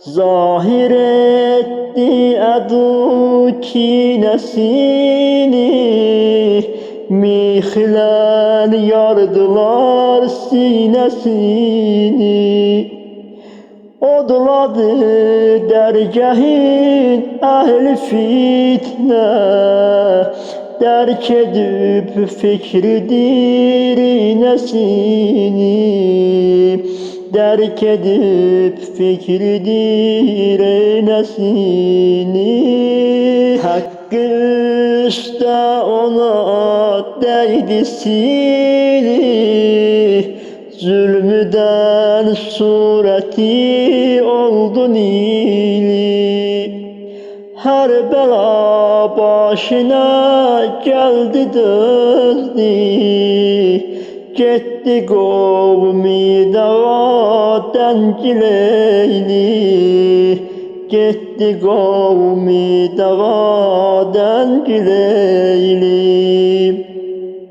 Zahir etti adu kinesini, mihlen yardılar sinesini. Odladı dergâhin ehli fitne, derk edip fikridir nesini, derk edip fikridir nesini. Hakkı üstte ona değdi sili, zulmüden sureti oldu nili. Her bela başına geldi döndü, gitti kavmi dağa dencileyli, gitti kavmi dağa dencileyli.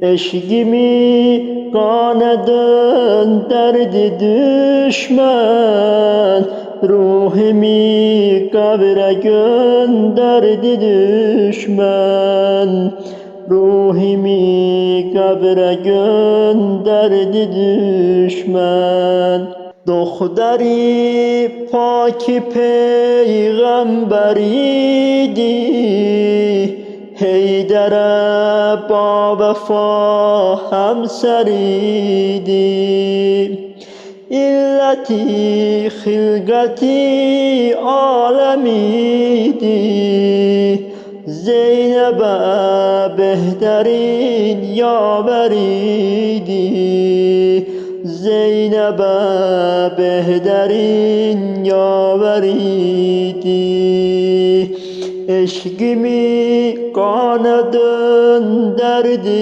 Eşkimi kana döndürdü düşman, ruhimi kabre gönderdi düşman, ruhimi kabre gönderdi düşman. Dokhtari paki peygamberiydi, Heydere ba vefa hemseriydi. İlleti hilgati alemiydi, Zeynep'e behterin yaveriydi, Zeynep'e behterin yaveriydi. Eşkimi kana döndürdü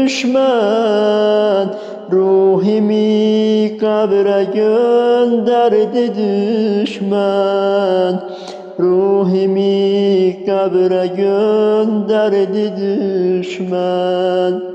düşman, ruhimi kabre gönderdi düşman, ruhimi kabre gönderdi düşman.